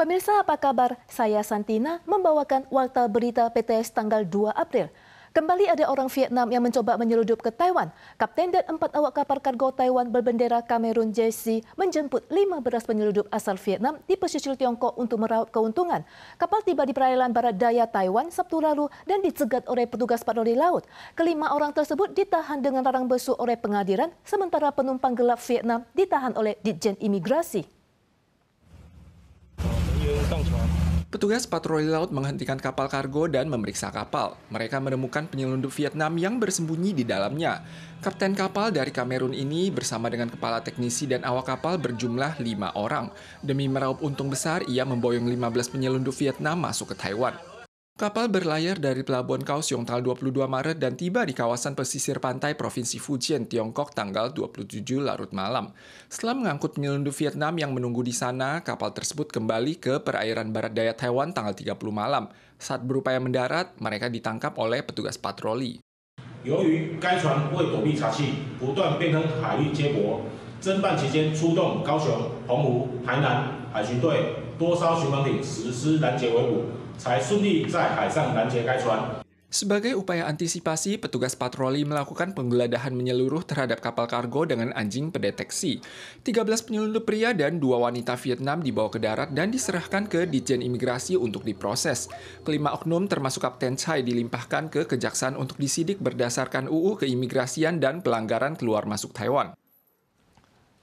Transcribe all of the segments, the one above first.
Pemirsa, apa kabar? Saya Santina membawakan Warta Berita PTS tanggal 2 April. Kembali ada orang Vietnam yang mencoba menyeludup ke Taiwan. Kapten dan 4 awak kapal kargo Taiwan berbendera Kamerun JC menjemput 15 penyeludup asal Vietnam di pesisir Tiongkok untuk meraup keuntungan. Kapal tiba di perairan barat daya Taiwan Sabtu lalu dan dicegat oleh petugas patroli laut. Kelima orang tersebut ditahan dengan larang besuk oleh pengadilan, sementara penumpang gelap Vietnam ditahan oleh Ditjen Imigrasi. Petugas patroli laut menghentikan kapal kargo dan memeriksa kapal. Mereka menemukan penyelundup Vietnam yang bersembunyi di dalamnya. Kapten kapal dari Kamerun ini bersama dengan kepala teknisi dan awak kapal berjumlah 5 orang. Demi meraup untung besar, ia memboyong 15 penyelundup Vietnam masuk ke Taiwan. Kapal berlayar dari Pelabuhan Kaohsiung tanggal 22 Maret dan tiba di kawasan pesisir pantai Provinsi Fujian, Tiongkok tanggal 27 larut malam. Setelah mengangkut penyelundup Vietnam yang menunggu di sana, kapal tersebut kembali ke perairan barat daya Taiwan tanggal 30 malam. Saat berupaya mendarat, mereka ditangkap oleh petugas patroli. 由于该船为躲避查缉，不断变更海域接驳，侦办期间出动高雄、澎湖、台南海巡队多艘巡防艇实施拦截围捕，才顺利在海上拦截该船。 Sebagai upaya antisipasi, petugas patroli melakukan penggeledahan menyeluruh terhadap kapal kargo dengan anjing pendeteksi. 13 penyelundup pria dan 2 wanita Vietnam dibawa ke darat dan diserahkan ke Ditjen Imigrasi untuk diproses. Kelima oknum termasuk Kapten Chai dilimpahkan ke Kejaksaan untuk disidik berdasarkan UU Keimigrasian dan pelanggaran keluar masuk Taiwan.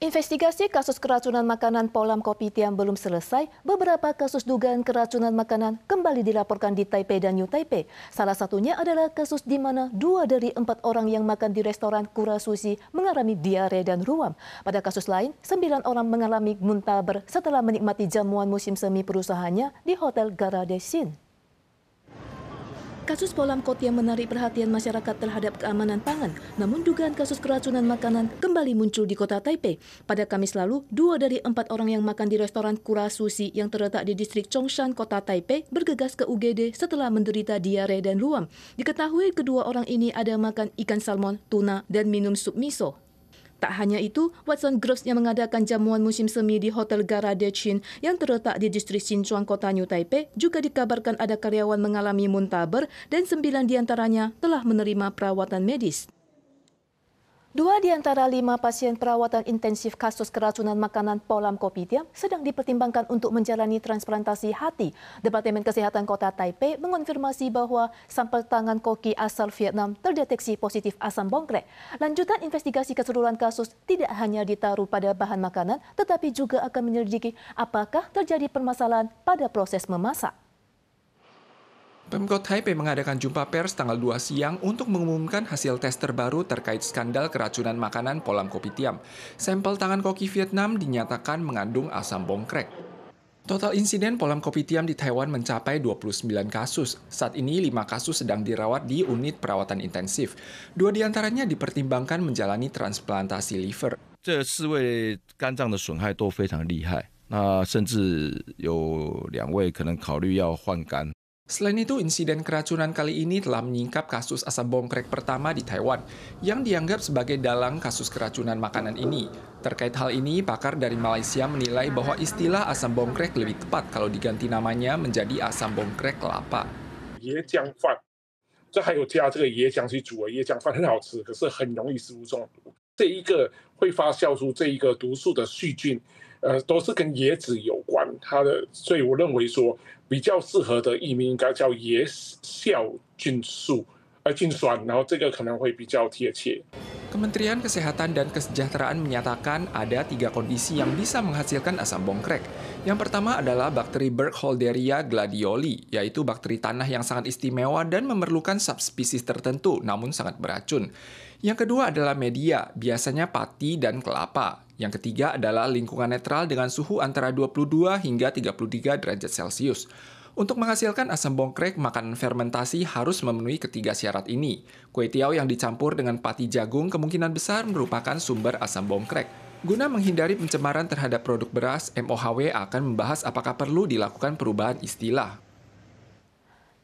Investigasi kasus keracunan makanan Polam Kopitiam belum selesai. Beberapa kasus dugaan keracunan makanan kembali dilaporkan di Taipei dan New Taipei. Salah satunya adalah kasus di mana 2 dari 4 orang yang makan di restoran Kura Sushi mengalami diare dan ruam. Pada kasus lain, 9 orang mengalami muntaber setelah menikmati jamuan musim semi perusahaannya di Hotel Garadesin. Kasus Polam Kopitiam menarik perhatian masyarakat terhadap keamanan pangan. Namun dugaan kasus keracunan makanan kembali muncul di kota Taipei. Pada Kamis lalu, 2 dari 4 orang yang makan di restoran Kura Sushi yang terletak di distrik Chongshan, kota Taipei, bergegas ke UGD setelah menderita diare dan ruam. Diketahui kedua orang ini ada makan ikan salmon, tuna, dan minum sup miso. Tak hanya itu, Watson Groves yang mengadakan jamuan musim semi di Hotel Garadesin yang terletak di distrik Sichuan, kota New Taipei, juga dikabarkan ada karyawan mengalami muntaber dan 9 diantaranya telah menerima perawatan medis. 2 di antara 5 pasien perawatan intensif kasus keracunan makanan Polam Kopitiam sedang dipertimbangkan untuk menjalani transplantasi hati. Departemen Kesehatan Kota Taipei mengonfirmasi bahwa sampel tangan koki asal Vietnam terdeteksi positif asam bongkrek. Lanjutan investigasi keseluruhan kasus tidak hanya ditaruh pada bahan makanan, tetapi juga akan menyelidiki apakah terjadi permasalahan pada proses memasak. Pemkot Taipei mengadakan jumpa pers tanggal 2 siang untuk mengumumkan hasil tes terbaru terkait skandal keracunan makanan Polam Kopitiam. Sampel tangan koki Vietnam dinyatakan mengandung asam bongkrek. Total insiden Polam Kopitiam di Taiwan mencapai 29 kasus. Saat ini 5 kasus sedang dirawat di unit perawatan intensif. 2 diantaranya dipertimbangkan menjalani transplantasi liver. 这4位肝脏的损害都非常厉害，那甚至有2位可能考虑要换肝。 Selain itu, insiden keracunan kali ini telah menyingkap kasus asam bongkrek pertama di Taiwan, yang dianggap sebagai dalang kasus keracunan makanan ini. Terkait hal ini, pakar dari Malaysia menilai bahwa istilah asam bongkrek lebih tepat kalau diganti namanya menjadi asam bongkrek kelapa. 椰浆饭，这还有加这个椰浆去煮的椰浆饭很好吃，可是很容易食物中毒。这一个会发酵出这一个毒素的细菌，都是跟椰子有关。所以我认为说比较适合的译名应该叫椰酵菌素，菌酸，然后这个可能会比较贴切。 Kementerian Kesehatan dan Kesejahteraan menyatakan ada 3 kondisi yang bisa menghasilkan asam bongkrek. Yang pertama adalah bakteri Burkholderia gladioli, yaitu bakteri tanah yang sangat istimewa dan memerlukan subspesies tertentu, namun sangat beracun. Yang kedua adalah media, biasanya pati dan kelapa. Yang ketiga adalah lingkungan netral dengan suhu antara 22 hingga 33 derajat Celcius. Untuk menghasilkan asam bongkrek, makanan fermentasi harus memenuhi ketiga syarat ini. Kue tiaw yang dicampur dengan pati jagung kemungkinan besar merupakan sumber asam bongkrek. Guna menghindari pencemaran terhadap produk beras, MOHW akan membahas apakah perlu dilakukan perubahan istilah.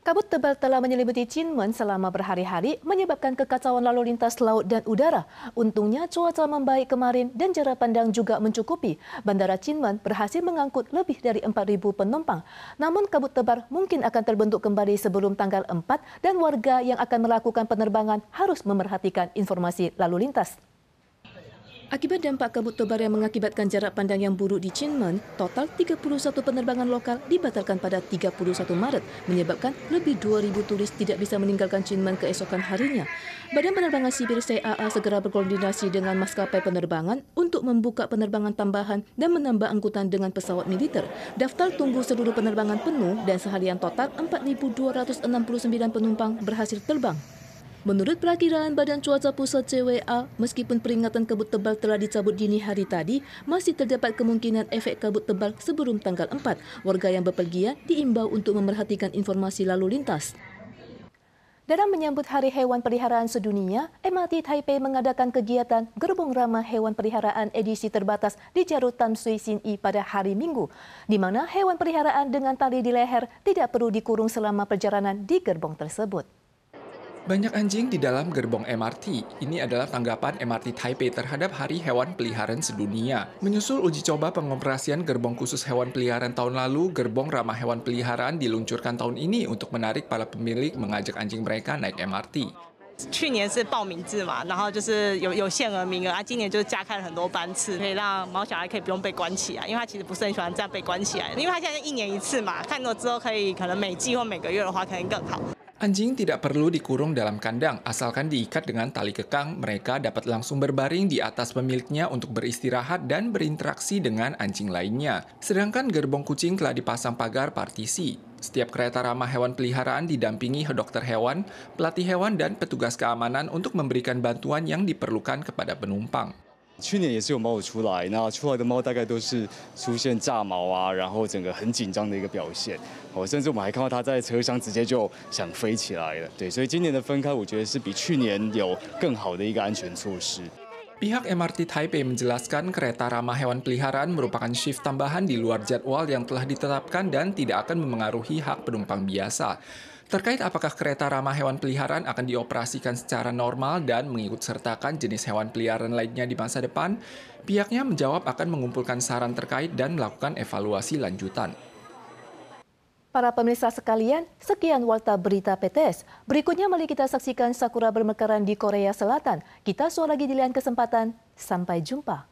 Kabut tebal telah menyelimuti Kinmen selama berhari-hari menyebabkan kekacauan lalu lintas laut dan udara. Untungnya cuaca membaik kemarin dan jarak pandang juga mencukupi. Bandara Kinmen berhasil mengangkut lebih dari 4.000 penumpang. Namun kabut tebal mungkin akan terbentuk kembali sebelum tanggal 4 dan warga yang akan melakukan penerbangan harus memerhatikan informasi lalu lintas. Akibat dampak kabut tebal yang mengakibatkan jarak pandang yang buruk di Kinmen, total 31 penerbangan lokal dibatalkan pada 31 Maret, menyebabkan lebih 2.000 turis tidak bisa meninggalkan Kinmen keesokan harinya. Badan Penerbangan Sipil CAA segera berkoordinasi dengan maskapai penerbangan untuk membuka penerbangan tambahan dan menambah angkutan dengan pesawat militer. Daftar tunggu seluruh penerbangan penuh dan seharian total 4.269 penumpang berhasil terbang. Menurut perakiraan Badan Cuaca Pusat CWA, meskipun peringatan kabut tebal telah dicabut dini hari tadi, masih terdapat kemungkinan efek kabut tebal sebelum tanggal 4. Warga yang bepergian diimbau untuk memerhatikan informasi lalu lintas. Dalam menyambut Hari Hewan Peliharaan Sedunia, MRT Taipei mengadakan kegiatan Gerbong Ramah Hewan Peliharaan edisi terbatas di Jalur Tan Sui Sin I pada hari Minggu, di mana hewan peliharaan dengan tali di leher tidak perlu dikurung selama perjalanan di gerbong tersebut. Banyak anjing di dalam gerbong MRT. Ini adalah tanggapan MRT Taipei terhadap Hari Hewan Peliharaan Sedunia. Menyusul uji coba pengoperasian gerbong khusus hewan peliharaan tahun lalu, gerbong ramah hewan peliharaan diluncurkan tahun ini untuk menarik para pemilik mengajak anjing mereka naik MRT. 去年是报名制嘛，然后就是有限额名额啊，今年就是加开了很多班次，可以让毛小孩可以不用被关起来，因为他其实不是很喜欢这样被关起来，因为他现在1年1次嘛，看到之后可能每季或每个月的话，可能更好。 Anjing tidak perlu dikurung dalam kandang, asalkan diikat dengan tali kekang, mereka dapat langsung berbaring di atas pemiliknya untuk beristirahat dan berinteraksi dengan anjing lainnya. Sedangkan gerbong kucing telah dipasang pagar partisi. Setiap kereta ramah hewan peliharaan didampingi dokter hewan, pelatih hewan, dan petugas keamanan untuk memberikan bantuan yang diperlukan kepada penumpang. 去年也是有猫出来，那出来的猫大概都是出现炸毛啊，然后整个很紧张的一个表现，甚至我们还看到它在车厢直接就想飞起来了。对，所以今年的分开，我觉得是比去年有更好的一个安全措施。 Pihak MRT Taipei menjelaskan kereta ramah hewan peliharaan merupakan shift tambahan di luar jadwal yang telah ditetapkan dan tidak akan memengaruhi hak penumpang biasa. Terkait apakah kereta ramah hewan peliharaan akan dioperasikan secara normal dan mengikut sertakan jenis hewan peliharaan lainnya di masa depan, pihaknya menjawab akan mengumpulkan saran terkait dan melakukan evaluasi lanjutan. Para pemirsa sekalian, sekian Warta Berita PTS. Berikutnya mari kita saksikan sakura bermekaran di Korea Selatan. Kita suara lagi di lain kesempatan. Sampai jumpa.